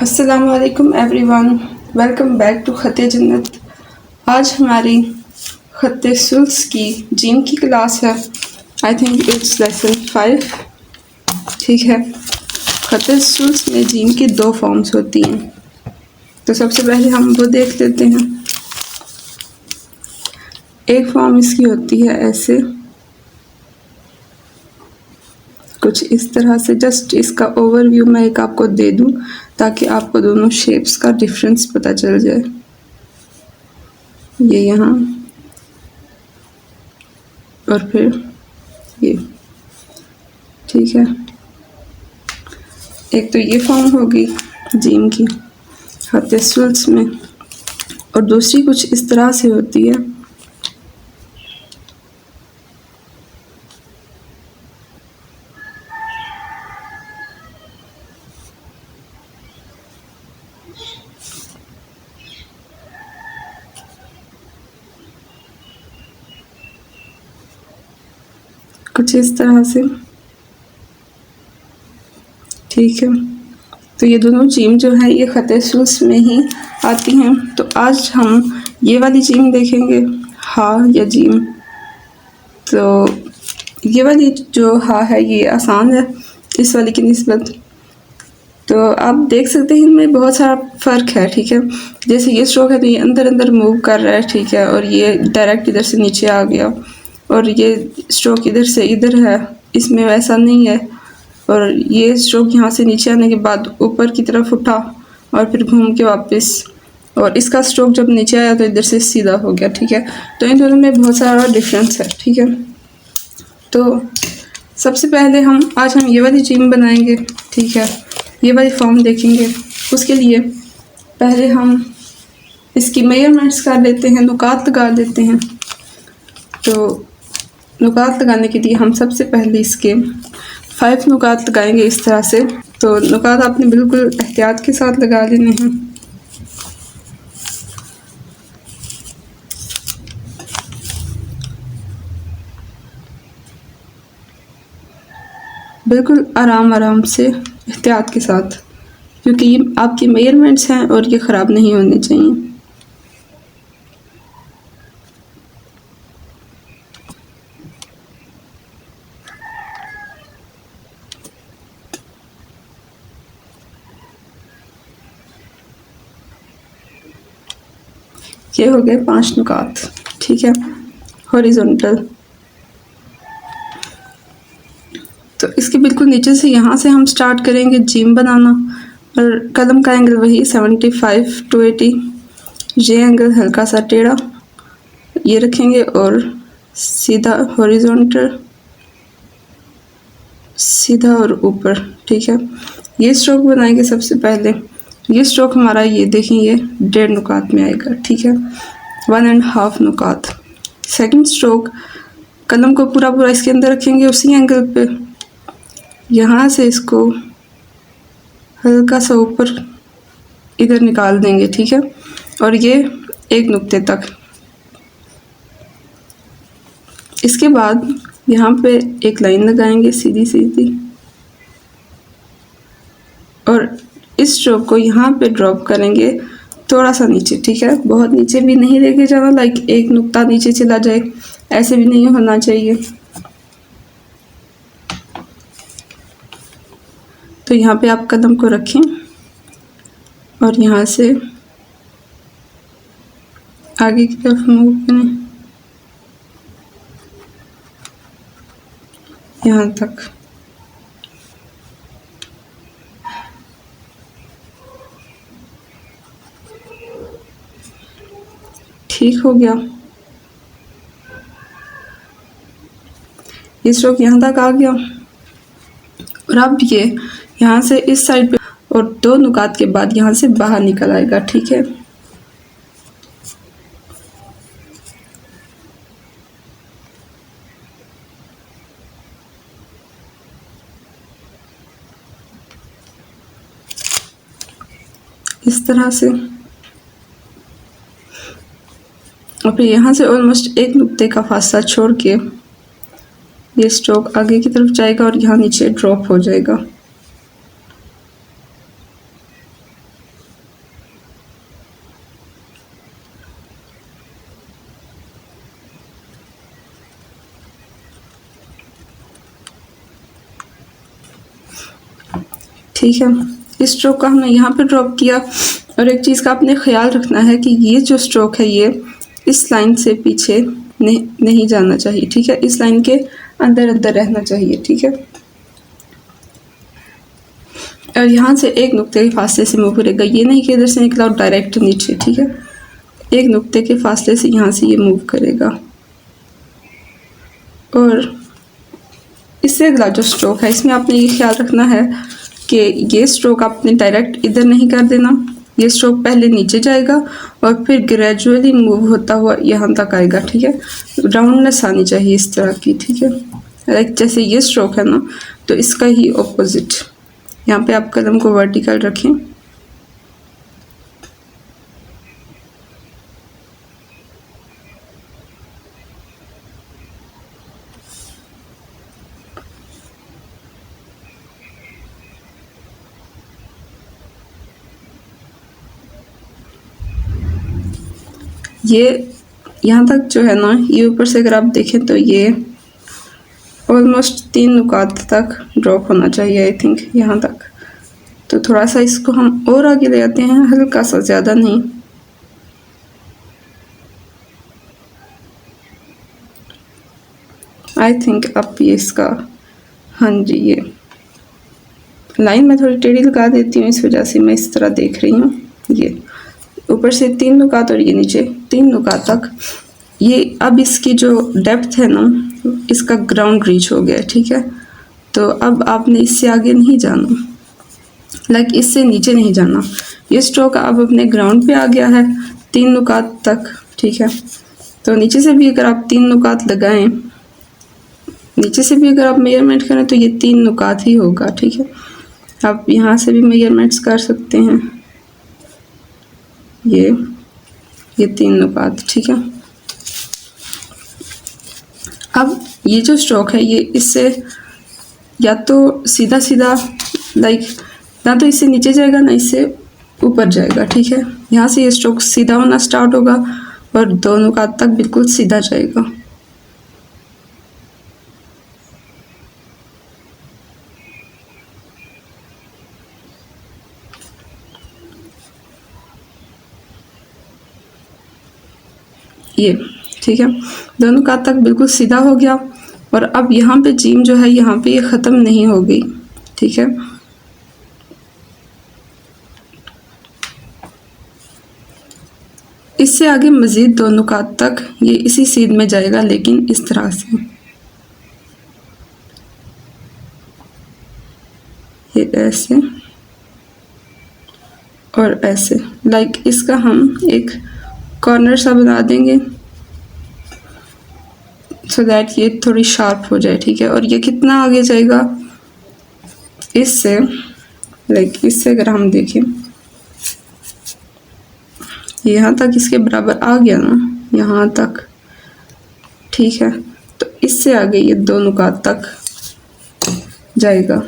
अस्सलामुअलैकुम everyone, welcome back to ख़त जन्नत। आज हमारी ख़त सुल्स की जिम की क्लास है। I think it's lesson 5। ठीक है। ख़त सुल्स में जिम की 2 फॉर्म्स होती हैं, तो सबसे पहले हम वो देख लेते हैं। एक फॉर्म इसकी होती है ऐसे, कुछ इस तरह से। जस्ट इसका ओवरव्यू मैं एक आपको दे दूं ताकि आपको दोनों शेप्स का डिफरेंस पता चल जाए। ये यहाँ और फिर ये, ठीक है। एक तो ये फॉर्म होगी जिम की ख़त सुल्स में, और दूसरी कुछ इस तरह से होती है। कुछ इस तरह से, ठीक है। तो ये दोनों जिम जो है ये ख़त सुल्स में ही आती हैं। तो आज हम ये वाली जिम देखेंगे, हा या जिम। तो ये वाली जो हा है ये आसान है इस वाली की निस्बत। तो आप देख सकते हैं इनमें बहुत सारा फ़र्क है, ठीक है। जैसे ये स्ट्रोक है तो ये अंदर अंदर मूव कर रहा है, ठीक है, और ये डायरेक्ट इधर से नीचे आ गया। और ये स्ट्रोक इधर से इधर है, इसमें वैसा नहीं है। और ये स्ट्रोक यहाँ से नीचे आने के बाद ऊपर की तरफ उठा और फिर घूम के वापस, और इसका स्ट्रोक जब नीचे आया तो इधर से सीधा हो गया, ठीक है। तो इन दोनों में बहुत सारा डिफरेंस है, ठीक है। तो सबसे पहले आज हम ये वाली जिम बनाएंगे, ठीक है। ये वाली फॉर्म देखेंगे। उसके लिए पहले हम इसकी मेजरमेंट्स कर लेते हैं, नुकात लगा लेते हैं। तो नुकात लगाने के लिए हम सबसे पहले इसके 5 नुकात लगाएंगे इस तरह से। तो नुकात आपने बिल्कुल एहतियात के साथ लगा लेने हैं। बिल्कुल आराम आराम से, एहतियात के साथ, क्योंकि ये आपकी मेजरमेंट्स हैं और ये ख़राब नहीं होने चाहिए। ये हो गए 5 नुकात, ठीक है, हॉरिजॉन्टल। तो इसके बिल्कुल नीचे से यहाँ से हम स्टार्ट करेंगे जिम बनाना, और कलम का एंगल वही 75 to 80। ये एंगल हल्का सा टेढ़ा ये रखेंगे और सीधा हॉरिजॉन्टल, सीधा और ऊपर, ठीक है। ये स्ट्रोक बनाएंगे सबसे पहले। ये स्ट्रोक हमारा ये देखेंगे 1.5 नुकात में आएगा, ठीक है, 1.5 नुकात। सेकंड स्ट्रोक कलम को पूरा पूरा इसके अंदर रखेंगे उसी एंगल पे, यहाँ से इसको हल्का सा ऊपर इधर निकाल देंगे, ठीक है, और ये 1 नुक्ते तक। इसके बाद यहाँ पे एक लाइन लगाएंगे सीधी सीधी, और इस स्ट्रोक को यहाँ पे ड्रॉप करेंगे थोड़ा सा नीचे, ठीक है। बहुत नीचे भी नहीं लेके जाना, लाइक 1 नुक्ता नीचे चला जाए, ऐसे भी नहीं होना चाहिए। तो यहाँ पे आप कदम को रखें और यहाँ से आगे की तरफ मूव करें यहाँ तक। ठीक हो गया। ये स्ट्रोक यहाँ तक आ गया, और अब ये यहाँ से इस साइड पे और 2 नुकात के बाद यहाँ से बाहर निकल आएगा, ठीक है। इस तरह से, और फिर यहाँ से ऑलमोस्ट 1 नुक्ते का फासला छोड़ के ये स्ट्रोक आगे की तरफ जाएगा और यहाँ नीचे ड्रॉप हो जाएगा। ठीक है। इस स्ट्रोक का हमने यहाँ पे ड्रॉप किया। और एक चीज़ का आपने ख्याल रखना है कि ये जो स्ट्रोक है ये इस लाइन से पीछे नहीं जाना चाहिए, ठीक है। इस लाइन के अंदर अंदर रहना चाहिए, ठीक है। और यहाँ से एक नुक्ते के फासले से मूव करेगा, ये नहीं कि इधर से निकला और डायरेक्ट नीचे, ठीक है। एक नुक्ते के फासले से यहाँ से ये मूव करेगा। और इससे अगला जो स्ट्रोक है इसमें आपने ये ख्याल रखना है कि ये स्ट्रोक आपने डायरेक्ट इधर नहीं कर देना। ये स्ट्रोक पहले नीचे जाएगा और फिर ग्रेजुअली मूव होता हुआ यहाँ तक आएगा, ठीक है। राउंडनेस आनी चाहिए इस तरह की, ठीक है। लाइक जैसे ये स्ट्रोक है ना, तो इसका ही ऑपोजिट। यहाँ पे आप कदम को वर्टिकल रखें। ये यहाँ तक जो है ना, ये ऊपर से अगर आप देखें तो ये ऑलमोस्ट 3 नुकात तक ड्रॉप होना चाहिए, आई थिंक यहाँ तक। तो थोड़ा सा इसको हम और आगे ले आते हैं, हल्का सा, ज़्यादा नहीं। आई थिंक अब ये इसका, हाँ जी, ये लाइन मैं थोड़ी टेढ़ी लगा देती हूँ, इस वजह से मैं इस तरह देख रही हूँ। ये ऊपर से 3 नुकात और ये नीचे 3 नुकात तक। ये अब इसकी जो डेप्थ है ना, इसका ग्राउंड रीच हो गया, ठीक है। तो अब आपने इससे आगे नहीं जाना, लाइक इससे नीचे नहीं जाना। ये स्ट्रोक अब अपने ग्राउंड पे आ गया है 3 नुकात तक, ठीक है। तो नीचे से भी अगर आप 3 नुकात लगाएं, नीचे से भी अगर आप मेजरमेंट करें तो ये 3 नुकात ही होगा, ठीक है। आप यहाँ से भी मेजरमेंट्स कर सकते हैं, ये 3 नुकात, ठीक है। अब ये जो स्ट्रोक है ये इससे या तो सीधा सीधा, लाइक ना तो इससे नीचे जाएगा ना इससे ऊपर जाएगा, ठीक है। यहाँ से ये स्ट्रोक सीधा होना स्टार्ट होगा और 2 नुकात तक बिल्कुल सीधा जाएगा। ये ठीक है, 2 नुकात तक बिल्कुल सीधा हो गया। और अब यहाँ पे जीम जो है यहाँ पे ये ख़त्म नहीं हो गई, ठीक है। इससे आगे मज़ीद 2 नुकात तक ये इसी सीध में जाएगा, लेकिन इस तरह से, ये ऐसे और ऐसे, लाइक इसका हम एक कॉर्नर सा बना देंगे सो दैट ये थोड़ी शार्प हो जाए, ठीक है। और ये कितना आगे जाएगा इससे, लाइक इससे अगर हम देखें यहाँ तक इसके बराबर आ गया ना, यहाँ तक, ठीक है। तो इससे आगे ये 2 नुकात तक जाएगा।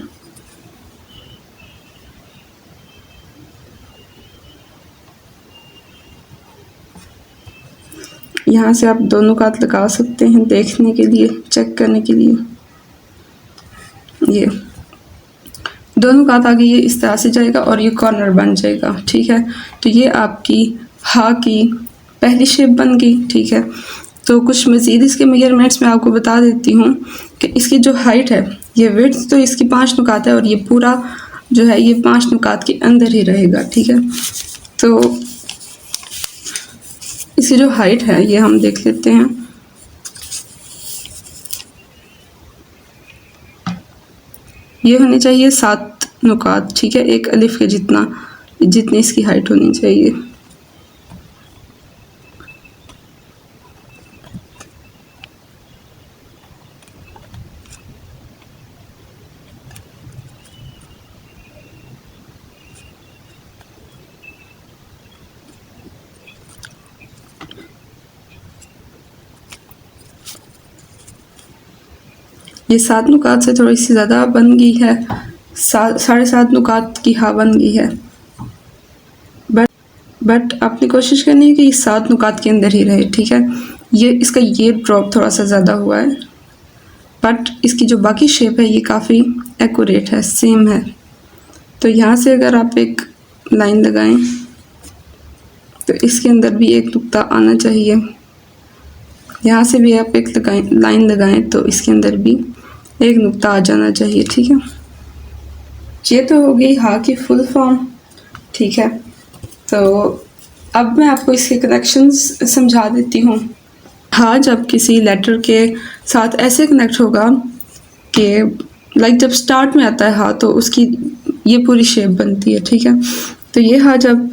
यहाँ से आप 2 नुकात लगा सकते हैं देखने के लिए, चेक करने के लिए। ये 2 नुकात आगे ये इस तरह से जाएगा और ये कॉर्नर बन जाएगा, ठीक है। तो ये आपकी हा की पहली शेप बन गई, ठीक है। तो कुछ मज़ीद इसके मेजरमेंट्स में आपको बता देती हूँ कि इसकी जो हाइट है, ये विड्थ तो इसकी 5 नुकात है और ये पूरा जो है ये 5 नुकात के अंदर ही रहेगा, ठीक है। तो इसकी जो हाइट है ये हम देख लेते हैं। ये होनी चाहिए 7 नुकात, ठीक है, एक अलिफ के जितना, जितनी इसकी हाइट होनी चाहिए। ये 7 नुकात से थोड़ी सी ज़्यादा बन गई है, 7.5 नुकात की हा बन गई है। बट आपने कोशिश करनी है कि ये 7 नुकात के अंदर ही रहे, ठीक है। ये इसका ये ड्रॉप थोड़ा सा ज़्यादा हुआ है, बट इसकी जो बाकी शेप है ये काफ़ी एक्यूरेट है, सेम है। तो यहाँ से अगर आप एक लाइन लगाएं तो इसके अंदर भी एक नुक्ता आना चाहिए। यहाँ से भी आप एक लाइन लगाएं तो इसके अंदर भी एक नुक्ता आ जाना चाहिए। ठीक है, ये तो हो गई हा की फुल फॉर्म। ठीक है, तो अब मैं आपको इसके कनेक्शंस समझा देती हूँ। हा जब किसी लेटर के साथ ऐसे कनेक्ट होगा कि लाइक जब स्टार्ट में आता है हा तो उसकी ये पूरी शेप बनती है। ठीक है, तो ये हा जब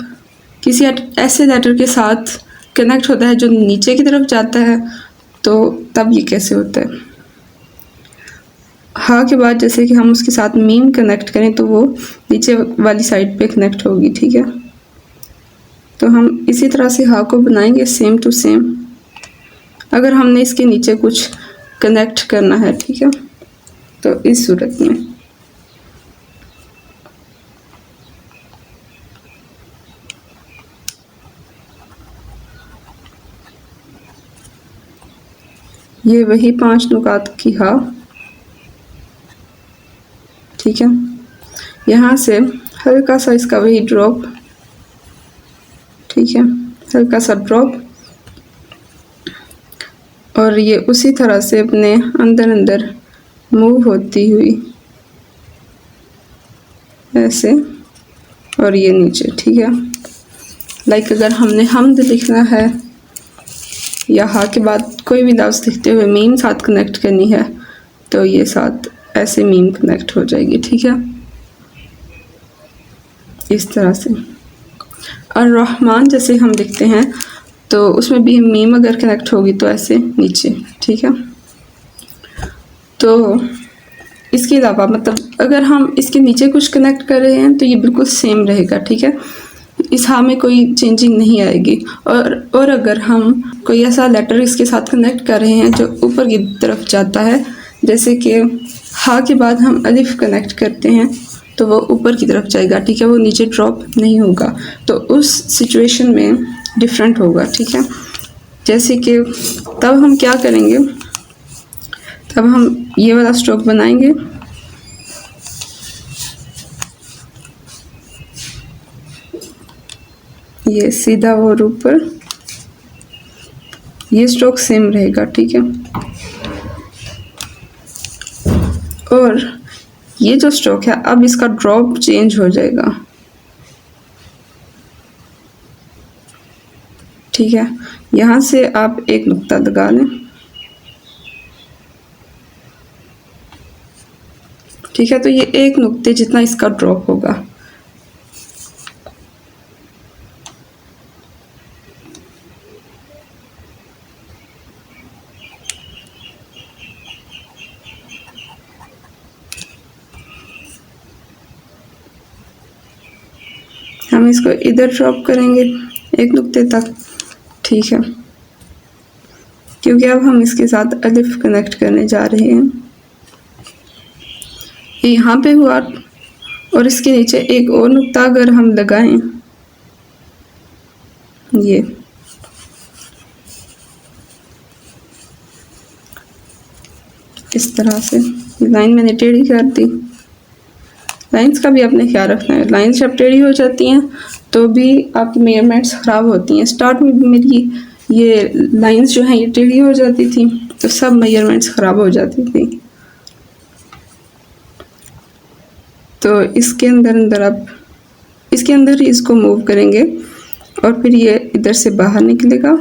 किसी ऐसे लेटर के साथ कनेक्ट होता है जो नीचे की तरफ जाता है तो तब ये कैसे होता है। हा के बाद जैसे कि हम उसके साथ मीम कनेक्ट करें तो वो नीचे वाली साइड पे कनेक्ट होगी। ठीक है, तो हम इसी तरह से हा को बनाएंगे सेम टू सेम। अगर हमने इसके नीचे कुछ कनेक्ट करना है, ठीक है, तो इस सूरत में ये वही 5 नुकात की हा। ठीक है, यहाँ से हल्का सा इसका वही ड्रॉप। ठीक है, हल्का सा ड्रॉप और ये उसी तरह से अपने अंदर अंदर मूव होती हुई ऐसे और ये नीचे। ठीक है, लाइक अगर हमने हमद लिखना है या हा के बाद कोई भी लफ्ज़ लिखते हुए मीम साथ कनेक्ट करनी है तो ये साथ ऐसे मीम कनेक्ट हो जाएगी। ठीक है, इस तरह से। और रहमान जैसे हम लिखते हैं तो उसमें भी मीम अगर कनेक्ट होगी तो ऐसे नीचे। ठीक है, तो इसके अलावा मतलब अगर हम इसके नीचे कुछ कनेक्ट कर रहे हैं तो ये बिल्कुल सेम रहेगा। ठीक है, इस हा में कोई चेंजिंग नहीं आएगी। और अगर हम कोई ऐसा लेटर इसके साथ कनेक्ट कर रहे हैं जो ऊपर की तरफ जाता है, जैसे कि हा के बाद हम अलिफ कनेक्ट करते हैं तो वो ऊपर की तरफ जाएगा। ठीक है, वो नीचे ड्रॉप नहीं होगा, तो उस सिचुएशन में डिफरेंट होगा। ठीक है, जैसे कि तब हम क्या करेंगे, तब हम ये वाला स्ट्रोक बनाएंगे। ये सीधा और ऊपर, ये स्ट्रोक सेम रहेगा। ठीक है, और ये जो स्ट्रोक है अब इसका ड्रॉप चेंज हो जाएगा। ठीक है, यहाँ से आप एक नुक्ता लगा लें। ठीक है, तो ये एक नुक्ते जितना इसका ड्रॉप होगा। हम इसको इधर ड्रॉप करेंगे एक नुक्ते तक। ठीक है, क्योंकि अब हम इसके साथ अलिफ कनेक्ट करने जा रहे हैं। ये यहाँ पे हुआ और इसके नीचे एक और नुक्ता अगर हम लगाएं, ये इस तरह से लाइन मैंने टेढ़ी कर दी। लाइंस का भी आपने ख्याल रखना है, लाइंस जब टेढ़ी हो जाती हैं तो भी आपकी मेजरमेंट्स ख़राब होती हैं। स्टार्ट में भी मेरी ये लाइंस जो हैं ये टेढ़ी हो जाती थी तो सब मेजरमेंट्स ख़राब हो जाती थी। तो इसके अंदर आप इसके अंदर ही इसको मूव करेंगे और फिर ये इधर से बाहर निकलेगा।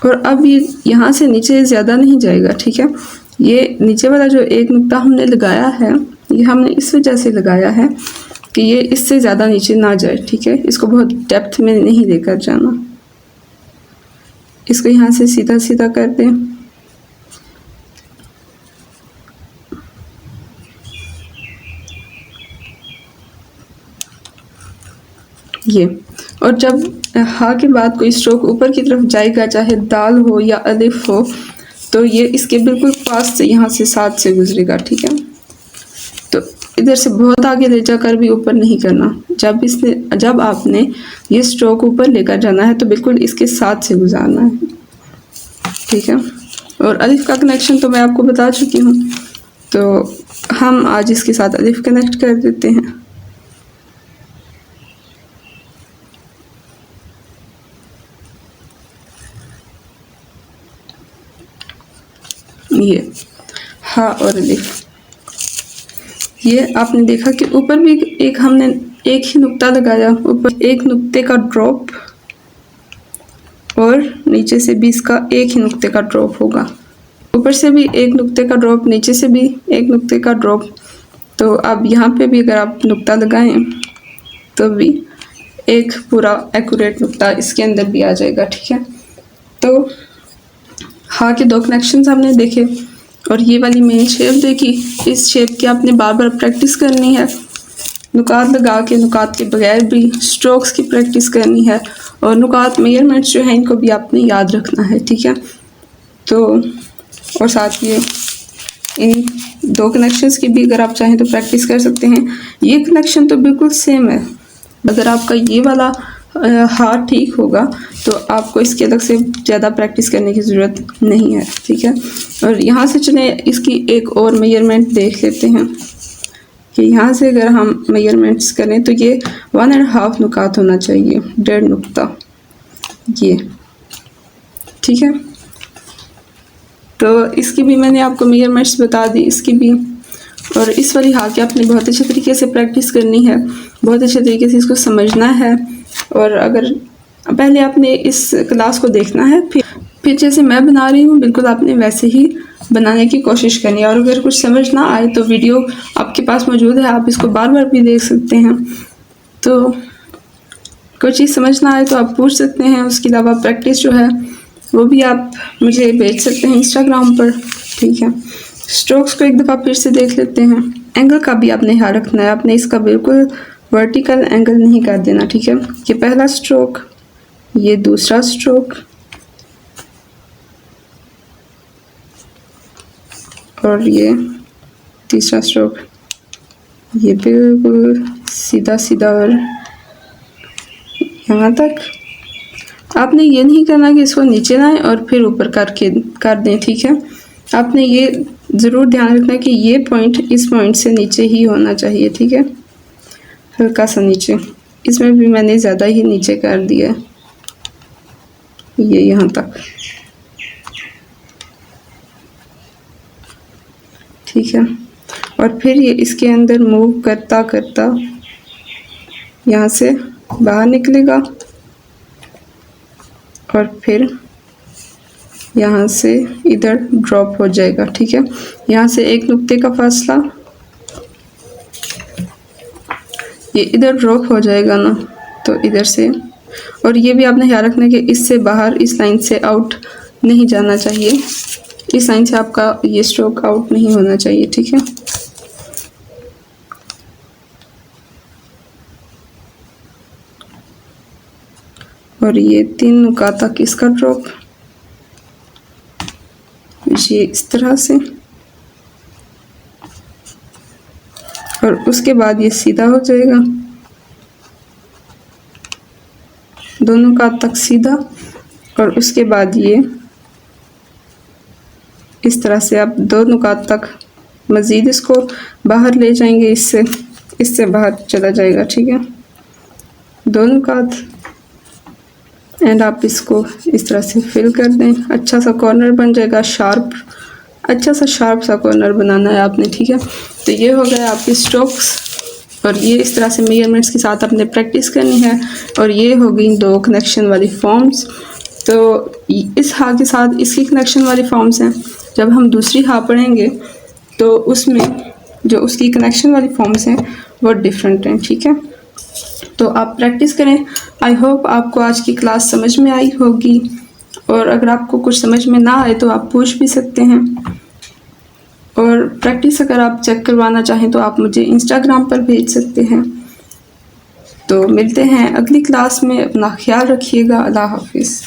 और अब ये यहाँ से नीचे ज़्यादा नहीं जाएगा। ठीक है, ये नीचे वाला जो एक नुक्ता हमने लगाया है ये हमने इस वजह से लगाया है कि ये इससे ज़्यादा नीचे ना जाए। ठीक है, इसको बहुत डेप्थ में नहीं लेकर जाना। इसको यहाँ से सीधा सीधा कर दें। ये और जब हा के बाद कोई स्ट्रोक ऊपर की तरफ जाएगा, चाहे दाल हो या अलिफ हो, तो ये इसके बिल्कुल पास से यहाँ से साथ से गुजरेगा। ठीक है, तो इधर से बहुत आगे ले जाकर भी ऊपर नहीं करना। जब आपने ये स्ट्रोक ऊपर लेकर जाना है तो बिल्कुल इसके साथ से गुजारना है। ठीक है, और अलिफ का कनेक्शन तो मैं आपको बता चुकी हूँ, तो हम आज इसके साथ अलिफ कनेक्ट कर देते हैं। ये हा और अलिफ, ये आपने देखा कि ऊपर भी एक हमने एक ही नुक्ता लगाया, ऊपर एक नुक्ते का ड्रॉप और नीचे से भी इसका एक ही नुक्ते का ड्रॉप होगा। ऊपर से भी एक नुक्ते का ड्रॉप, नीचे से भी एक नुक्ते का ड्रॉप। तो अब यहाँ पे भी अगर आप नुक्ता लगाएं तो भी एक पूरा एक्यूरेट नुक्ता इसके अंदर भी आ जाएगा, ठीक है। तो हाँ के 2 कनेक्शंस हमने देखे और ये वाली मेन शेप देखी। इस शेप की आपने बार बार प्रैक्टिस करनी है, नुकात लगा के, नुकात के बगैर भी स्ट्रोक्स की प्रैक्टिस करनी है और नुकात मेजरमेंट्स जो हैं इनको भी आपने याद रखना है, ठीक है। तो और साथ ये इन 2 कनेक्शंस की भी अगर आप चाहें तो प्रैक्टिस कर सकते हैं। ये कनेक्शन तो बिल्कुल सेम है, अगर आपका ये वाला हाथ ठीक होगा तो आपको इसके अलग से ज़्यादा प्रैक्टिस करने की ज़रूरत नहीं है, ठीक है। और यहाँ से चले इसकी एक और मेजरमेंट देख लेते हैं कि यहाँ से अगर हम मेजरमेंट्स करें तो ये 1.5 नुकात होना चाहिए, 1.5 नुक्ता, ये ठीक है। तो इसकी भी मैंने आपको मेजरमेंट्स बता दी, इसकी भी। और इस वाली हाथ की आपने बहुत अच्छे तरीके से प्रैक्टिस करनी है, बहुत अच्छे तरीके से इसको समझना है। और अगर पहले आपने इस क्लास को देखना है, फिर जैसे मैं बना रही हूँ बिल्कुल आपने वैसे ही बनाने की कोशिश करनी है। और अगर कुछ समझ ना आए तो वीडियो आपके पास मौजूद है, आप इसको बार बार भी देख सकते हैं। तो कोई चीज़ समझ ना आए तो आप पूछ सकते हैं। उसके अलावा प्रैक्टिस जो है वो भी आप मुझे भेज सकते हैं इंस्टाग्राम पर, ठीक है। स्ट्रोक्स को एक दफ़ा फिर से देख लेते हैं। एंगल का भी आपने ख्याल रखना है, आपने इसका बिल्कुल वर्टिकल एंगल नहीं कर देना, ठीक है। ये पहला स्ट्रोक, ये दूसरा स्ट्रोक और ये तीसरा स्ट्रोक। ये बिल्कुल सीधा सीधा और यहाँ तक। आपने ये नहीं करना कि इसको नीचे लाएं और फिर ऊपर कर दें, ठीक है। आपने ये ज़रूर ध्यान रखना कि ये पॉइंट इस पॉइंट से नीचे ही होना चाहिए, ठीक है, हल्का सा नीचे। इसमें भी मैंने ज़्यादा ही नीचे कर दिया है, ये यहाँ तक, ठीक है। और फिर ये इसके अंदर मूव करता करता यहाँ से बाहर निकलेगा और फिर यहाँ से इधर ड्रॉप हो जाएगा, ठीक है। यहाँ से एक नुक्ते का फासला, ये इधर ड्रॉप हो जाएगा ना, तो इधर से। और ये भी आपने ख्याल रखना कि इससे बाहर, इस लाइन से आउट नहीं जाना चाहिए, इस लाइन से आपका ये स्ट्रोक आउट नहीं होना चाहिए, ठीक है। और ये 3 नुकात तक इसका ड्रॉप, ये इस तरह से, और उसके बाद ये सीधा हो जाएगा, 2 नुकात तक सीधा। और उसके बाद ये इस तरह से आप 2 नुकात तक मज़ीद इसको बाहर ले जाएंगे, इससे बाहर चला जाएगा, ठीक है, 2 नुकात। एंड आप इसको इस तरह से फिल कर दें, अच्छा सा कॉर्नर बन जाएगा, शार्प, अच्छा सा शार्प सा कॉर्नर बनाना है आपने, ठीक है। तो ये हो गए आपके स्ट्रोक्स, और ये इस तरह से मेजरमेंट्स के साथ आपने प्रैक्टिस करनी है। और ये हो गई 2 कनेक्शन वाली फॉर्म्स। तो इस हा के साथ इसकी कनेक्शन वाली फॉर्म्स हैं। जब हम दूसरी हा पढ़ेंगे तो उसमें जो उसकी कनेक्शन वाली फॉर्म्स हैं वो डिफरेंट हैं, ठीक है। तो आप प्रैक्टिस करें। आई होप आपको आज की क्लास समझ में आई होगी, और अगर आपको कुछ समझ में ना आए तो आप पूछ भी सकते हैं। और प्रैक्टिस अगर आप चेक करवाना चाहें तो आप मुझे इंस्टाग्राम पर भेज सकते हैं। तो मिलते हैं अगली क्लास में, अपना ख्याल रखिएगा। अल्लाह हाफिज़।